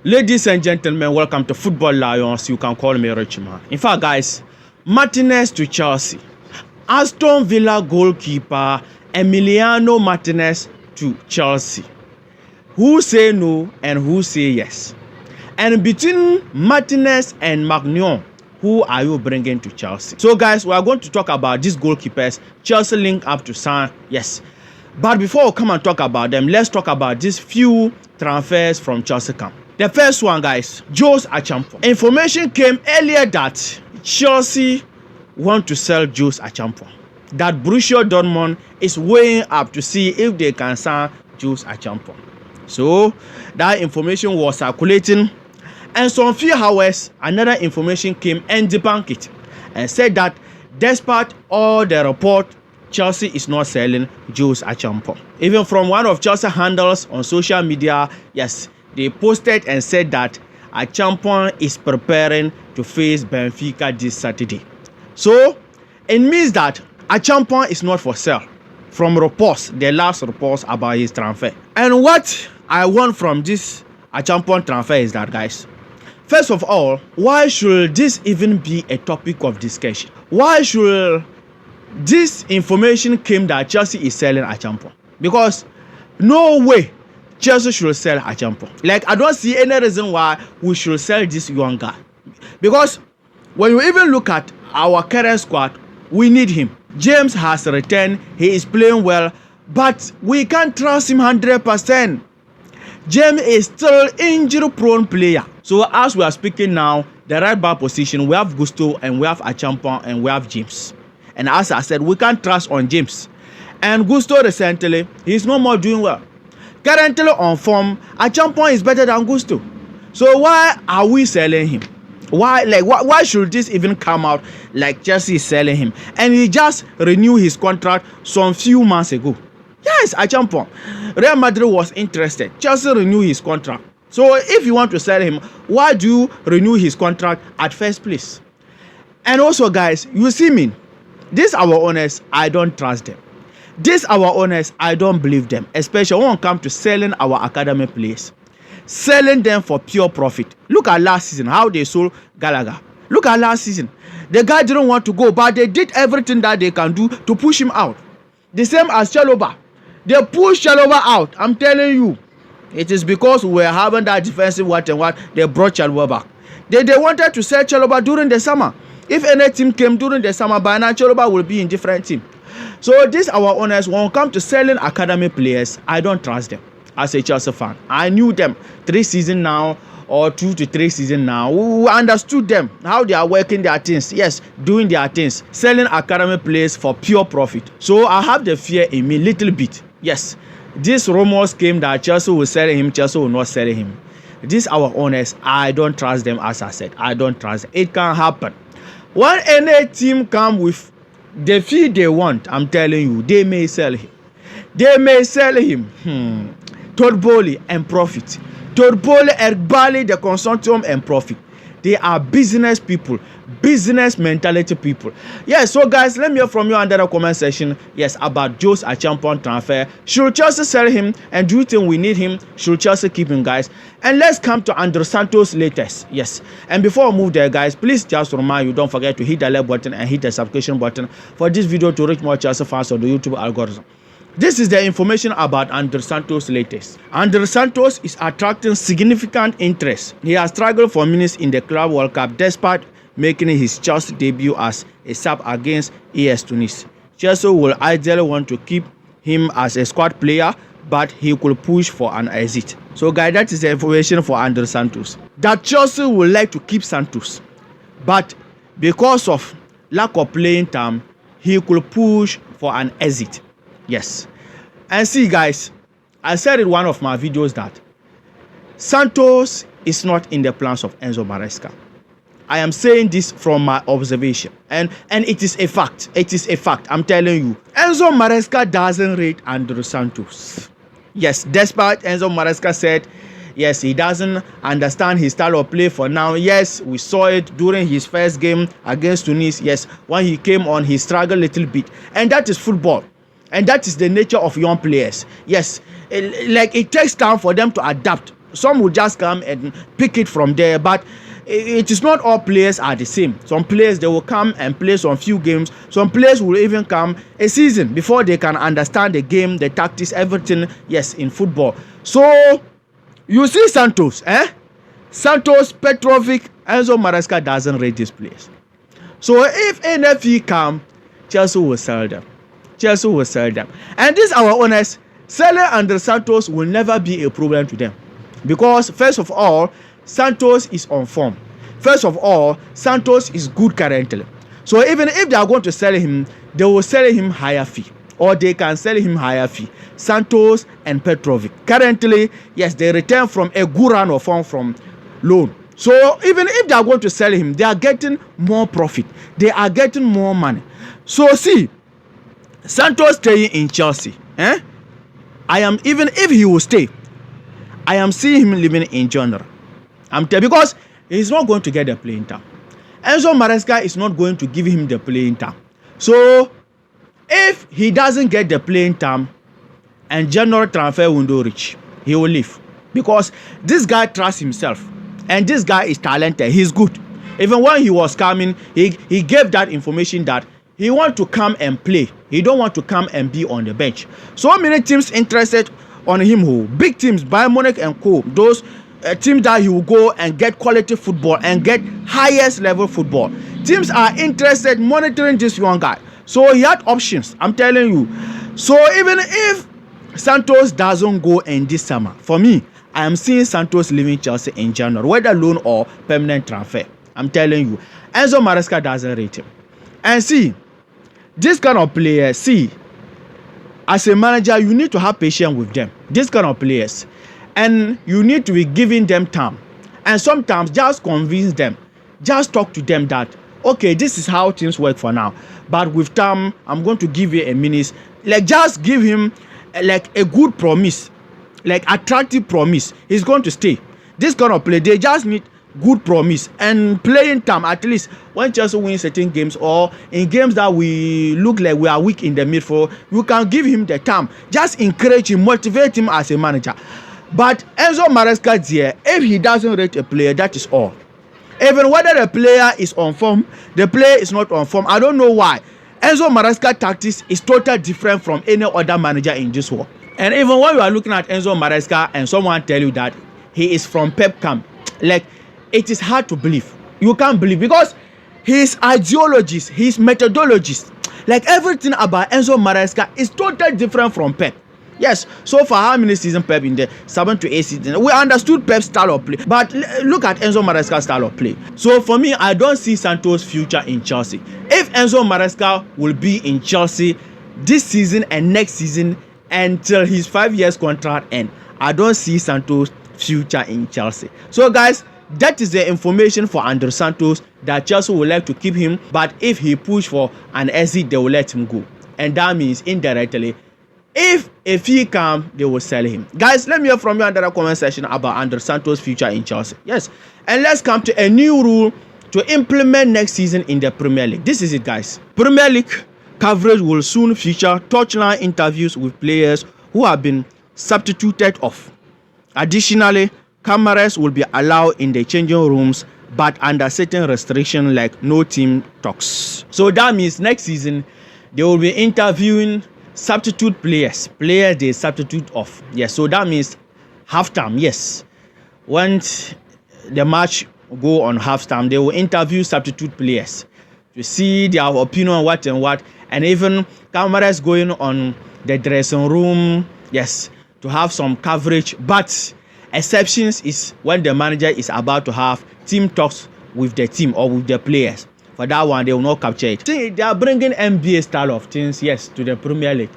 Ladies and gentlemen, welcome to Football Lions. You can call me Richman. In fact, guys, Martinez to Chelsea. Aston Villa goalkeeper Emiliano Martinez to Chelsea. Who say no and who say yes? And between Martinez and Magnon, who are you bringing to Chelsea? So, guys, we are going to talk about these goalkeepers. Chelsea link up to sign, yes. But before we come and talk about them, let's talk about these few transfers from Chelsea camp. The first one, guys, Jose Acheampong. Information came earlier that Chelsea want to sell Jose Acheampong. That Borussia Dortmund is weighing up to see if they can sign Jose Acheampong. So that information was circulating, and some few hours, another information came and debunked it and said that despite all the report, Chelsea is not selling Jose Acheampong. Even from one of Chelsea handles on social media, yes, they posted and said that Acheampong is preparing to face Benfica this Saturday. So it means that Acheampong is not for sale from reports, the last reports about his transfer. And what I want from this Acheampong transfer is that, guys, first of all, why should this even be a topic of discussion? Why should this information came that Chelsea is selling Acheampong? Because no way Chelsea should sell Acheampong. Like, I don't see any reason why we should sell this young guy. Because when you even look at our current squad, we need him. James has returned. He is playing well. But we can't trust him 100%. James is still injury-prone player. So as we are speaking now, the right back position, we have Gusto and we have Acheampong and we have James. And as I said, we can't trust on James. And Gusto recently, he's no more doing well. Currently on form, Acheampong is better than Gusto. So why are we selling him? Why should this even come out like Chelsea is selling him? And he just renewed his contract some few months ago. Yes, Acheampong. Real Madrid was interested. Chelsea renewed his contract. So if you want to sell him, why do you renew his contract at first place? And also, guys, you see me. These our owners, I don't trust them. These our owners, I don't believe them, especially when it comes to selling our academy players. Selling them for pure profit. Look at last season, how they sold Gallagher. Look at last season. The guy didn't want to go, but they did everything that they can do to push him out. The same as Chalobah. They pushed Chalobah out. I'm telling you. It is because we were having that defensive what they brought Chalobah back. They wanted to sell Chalobah during the summer. If any team came during the summer, by now Chalobah will be in different team. So these our owners, when it comes to selling academy players, I don't trust them. As a Chelsea fan, I knew them 3 seasons now, or 2 to 3 seasons now. We understood them, how they are working their things. Yes, doing their things, selling academy players for pure profit. So I have the fear in me little bit. Yes, these rumors came that Chelsea will sell him, Chelsea will not sell him. These our owners, I don't trust them. As I said, I don't trust them. It can happen. When any team come with the fee they want, I'm telling you, they may sell him. They may sell him. Todd Bowley and profit. Todd Bowley, Erbali, the consortium and profit. They are business people, business mentality people. Yes, so guys, let me hear from you under the comment section. Yes, about Jose Acheampong transfer. Should Chelsea sell him? And do you think we need him? Should Chelsea keep him, guys? And let's come to Andre Santos' latest. Yes, and before I move there, guys, please just remind you, don't forget to hit the like button and hit the subscription button for this video to reach more Chelsea fans on the YouTube algorithm. This is the information about Andre Santos' latest. Andre Santos is attracting significant interest. He has struggled for minutes in the Club World Cup despite making his Chelsea debut as a sub against AS Tunis. Chelsea will ideally want to keep him as a squad player, but he could push for an exit. So, guys, that is the information for Andre Santos. That Chelsea would like to keep Santos, but because of lack of playing time, he could push for an exit. Yes. And see, guys, I said in one of my videos that Santos is not in the plans of Enzo Maresca. I am saying this from my observation. And it is a fact. It is a fact. I'm telling you. Enzo Maresca doesn't rate Andre Santos. Yes, despite Enzo Maresca said, yes, he doesn't understand his style of play for now. Yes, we saw it during his first game against Tunis. Yes, when he came on, he struggled a little bit. And that is football. And that is the nature of young players. Yes, like it takes time for them to adapt some will just come and pick it from there. But it is not all players are the same. Some players, they will come and play some few games. Some players will even come a season before they can understand the game, the tactics, everything, yes, in football. So you see Santos, Santos, Petrovic, Enzo Maresca doesn't rate these players. So if NFE come, Chelsea will sell them. Chelsea will sell them. And this, our owners, selling under Santos will never be a problem to them. Because first of all, Santos is on form. First of all, Santos is good currently. So even if they are going to sell him, they will sell him higher fee. Or they can sell him higher fee. Santos and Petrovic. Currently, yes, they return from a good run of form from loan. So even if they are going to sell him, they are getting more profit. They are getting more money. So see, Santos staying in Chelsea. Even if he will stay, I am seeing him living in January. Because he's not going to get the playing time. Enzo Maresca is not going to give him the playing time. So if he doesn't get the playing time and January transfer window reach, he will leave. Because this guy trusts himself. And this guy is talented. He's good. Even when he was coming, he gave that information that he wants to come and play. He don't want to come and be on the bench. So many teams interested on him. Big teams, Bayern Munich and co. Those teams that he will go and get quality football and get highest level football. Teams are interested monitoring this young guy. So he had options. I'm telling you. So even if Santos doesn't go in this summer, for me, I am seeing Santos leaving Chelsea in January, whether loan or permanent transfer. I'm telling you. Enzo Maresca doesn't rate him. And see, this kind of players, as a manager, you need to have patience with them. This kind of players. And you need to be giving them time. And sometimes just convince them. Just talk to them that, okay, this is how things work for now. But with time, I'm going to give you a minute. Like, just give him like a good promise. Like attractive promise. He's going to stay. This kind of play, they just need good promise and playing time. At least when Chelsea wins certain games or in games that we look like we are weak in the midfield, you can give him the time. Just encourage him, motivate him as a manager. But Enzo Maresca, if he doesn't rate a player, that is all. Even whether the player is on form, the player is not on form, I don't know why. Enzo Maresca tactics is totally different from any other manager in this world. And even when you are looking at Enzo Maresca and someone tell you that he is from Pep camp, like, it is hard to believe. You can't believe because his ideologies, his methodologies, like everything about Enzo Maresca is totally different from Pep. Yes, so for how many seasons Pep in the 7 to 8 seasons, we understood Pep's style of play. But look at Enzo Maresca's style of play. So for me, I don't see Santos' future in Chelsea. If Enzo Maresca will be in Chelsea this season and next season until his 5 years contract ends, I don't see Santos' future in Chelsea. So guys, that is the information for Andre Santos, that Chelsea would like to keep him, but if he push for an exit, they will let him go. And that means indirectly, if a fee comes, they will sell him. Guys, let me hear from you under the comment section about Andre Santos' future in Chelsea. Yes, and let's come to a new rule to implement next season in the Premier League. This is it, guys. Premier League coverage will soon feature touchline interviews with players who have been substituted off. Additionally, cameras will be allowed in the changing rooms, but under certain restrictions like no team talks. So that means next season they will be interviewing substitute players they substitute off. Yes, so that means halftime. Yes, when the match go on halftime, they will interview substitute players to see their opinion on what and what, and even cameras going on the dressing room. Yes, to have some coverage, but exceptions is when the manager is about to have team talks with the team or with the players. For that one, they will not capture it. They are bringing NBA style of things, yes, to the Premier League.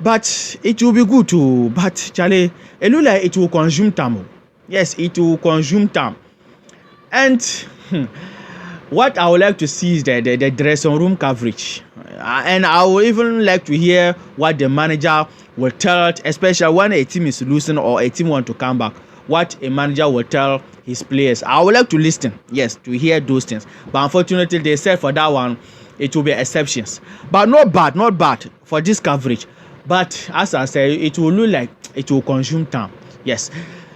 But it will be good too. But Charlie, it looks like it will consume time. Yes, it will consume time. And what I would like to see is the dressing room coverage. And I would even like to hear what the manager will tell, especially when a team is losing or a team want to come back, what a manager will tell his players. I would like to listen, yes, to hear those things. But unfortunately, they said for that one, it will be exceptions. But not bad for this coverage. But as I said, it will look like it will consume time. Yes.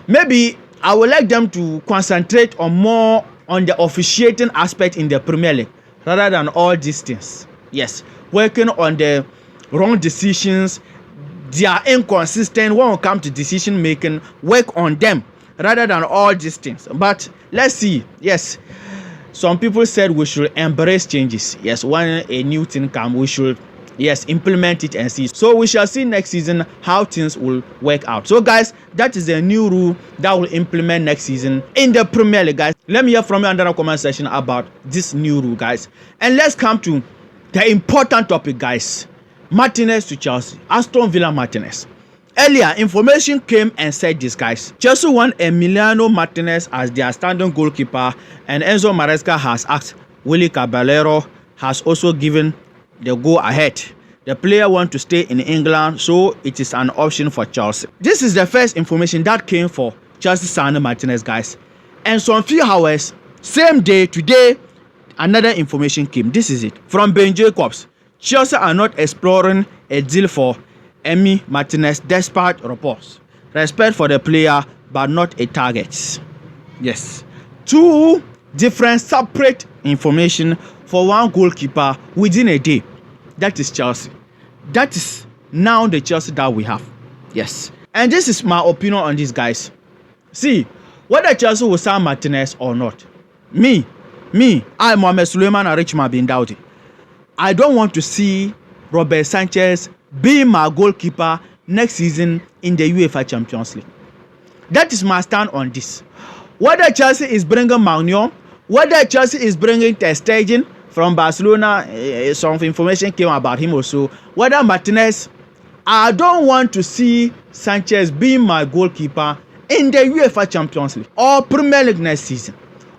Maybe I would like them to concentrate on more on the officiating aspect in the Premier League rather than all these things. Yes, working on the wrong decisions. They are inconsistent when it comes to decision making. Work on them rather than all these things. But let's see. Yes, some people said we should embrace changes. Yes, when a new thing comes, we should implement it and see. So we shall see next season how things will work out. So guys, that is a new rule that will implement next season in the Premier League, guys. Let me hear from you under the comment section about this new rule, guys. And let's come to the important topic, guys. Martinez to Chelsea. Aston Villa Martinez. Earlier, information came and said this, guys. Chelsea want Emiliano Martinez as their standing goalkeeper, and Enzo Maresca has asked Willy Caballero has also given the go ahead. The player wants to stay in England, so it is an option for Chelsea. This is the first information that came for Chelsea signing Martinez, guys. And some few hours, same day, today, another information came. This is it. From Ben Jacobs. Chelsea are not exploring a deal for Emi Martinez despite reports. Respect for the player, but not a target. Yes. Two different separate information for one goalkeeper within a day. That is Chelsea. That is now the Chelsea that we have. Yes. And this is my opinion on this, guys. See, whether Chelsea will sign Martinez or not, me, I, Mohamed Suleiman Arichma bin Daudi, I don't want to see Robert Sanchez be my goalkeeper next season in the UEFA Champions League. That is my stand on this. Whether Chelsea is bringing Magnum, whether Chelsea is bringing Ter Stegen from Barcelona, some information came about him also. Whether Martinez, I don't want to see Sanchez being my goalkeeper in the UEFA Champions League or Premier League next season,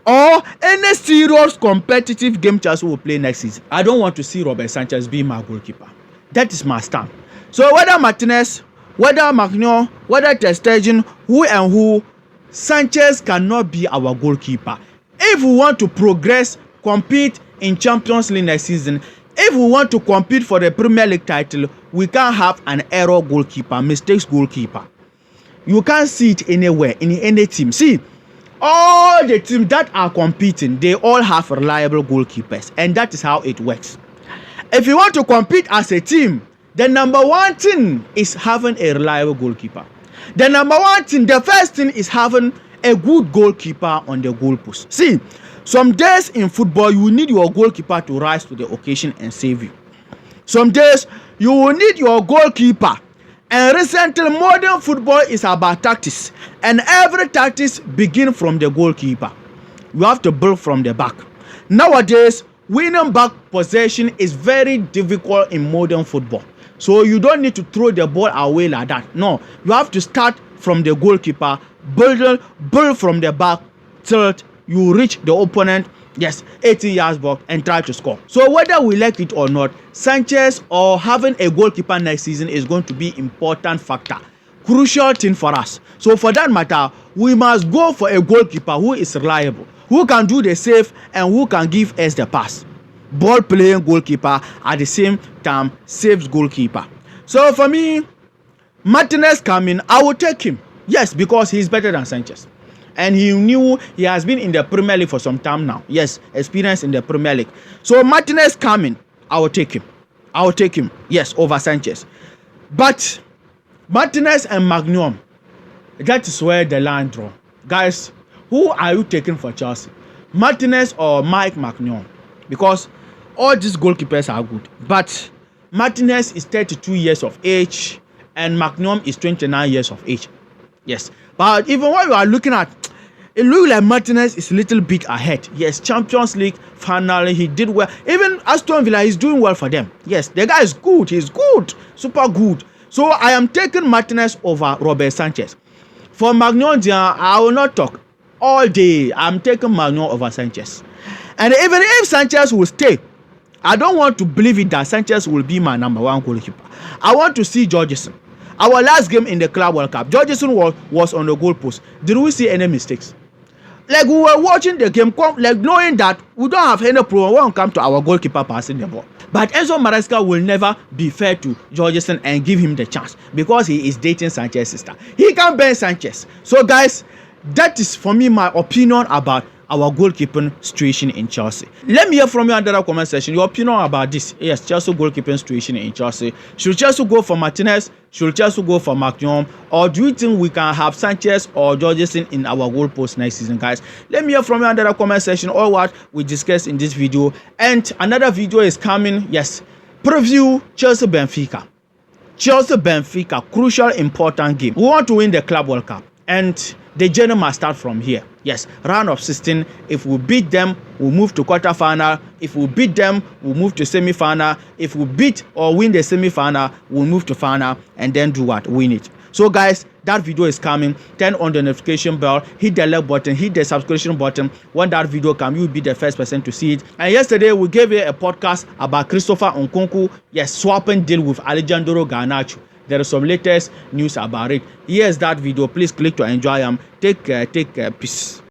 or any serious competitive game Chelsea will play next season. I don't want to see Robert Sanchez being my goalkeeper. That is my stand. So whether Martinez, whether Magnum, whether Ter Stegen, who and who, Sanchez cannot be our goalkeeper. If we want to progress, compete in Champions League next season, if we want to compete for the Premier League title, we can't have an error goalkeeper, mistakes goalkeeper. You can't see it anywhere in any team. See, all the teams that are competing, they all have reliable goalkeepers, and that is how it works. If you want to compete as a team, the number one thing is having a reliable goalkeeper. The number one thing, the first thing is having a good goalkeeper on the goalpost. See, some days in football, you need your goalkeeper to rise to the occasion and save you. Some days, you will need your goalkeeper. And recently, modern football is about tactics. And every tactics begins from the goalkeeper. You have to build from the back. Nowadays, winning back possession is very difficult in modern football. So you don't need to throw the ball away like that. No, you have to start from the goalkeeper, build from the back till you reach the opponent, 18 yards box, and try to score. So whether we like it or not, Sanchez or having a goalkeeper next season is going to be important factor, crucial thing for us. So for that matter, we must go for a goalkeeper who is reliable, who can do the save and who can give us the pass. Ball playing goalkeeper at the same time saves goalkeeper. So for me, Martinez coming, I will take him. Yes, because he's better than Sanchez. And he has been in the Premier League for some time now. Yes, experience in the Premier League. So Martinez coming, I will take him. Yes, over Sanchez. But Martinez and Magnum, that is where the line draw. Guys, who are you taking for Chelsea? Martinez or Mike Magnum? Because all these goalkeepers are good. But Martinez is 32 years of age and Magnum is 29 years of age. Yes. But even when you are looking at, it looks like Martinez is a little bit ahead. Yes, Champions League finally, he did well. Even Aston Villa is doing well for them. Yes, the guy is good. He's good. Super good. So I am taking Martinez over Robert Sanchez. For Magnum, I will not talk all day. I'm taking Magnum over Sanchez. And even if Sanchez will stay, I don't want to believe it that Sanchez will be my number one goalkeeper. I want to see Jorgensen. Our last game in the Club World Cup, Jorgensen was on the goalpost. Did we see any mistakes? Like we were watching the game, like knowing that we don't have any problem when it comes to our goalkeeper passing the ball. But Enzo Maresca will never be fair to Jorgensen and give him the chance because he is dating Sanchez's sister. He can ban Sanchez. So guys, that is for me my opinion about our goalkeeping situation in Chelsea. Let me hear from you under the comment section your opinion about this. Yes, Chelsea goalkeeping situation in Chelsea. Should Chelsea go for Martinez? Should Chelsea go for Acheampong? Or do you think we can have Sanchez or Jorgensen in our goal post next season, guys? Let me hear from you under the comment section all what we discussed in this video. And another video is coming. Yes, preview Chelsea Benfica. Chelsea Benfica, crucial important game. We want to win the Club World Cup. And the journey must start from here. Yes, round of 16. If we beat them, we'll move to quarter-final. If we beat them, we'll move to semi-final. If we beat or win the semi-final, we'll move to final and then do what? Win it. So guys, that video is coming. Turn on the notification bell, hit the like button, hit the subscription button. When that video comes, you'll be the first person to see it. And yesterday, we gave you a podcast about Christopher Nkunku, yes, swapping deal with Alejandro Garnacho. There is some latest news about it. Here's that video. Please click to enjoy them. Take care. Peace.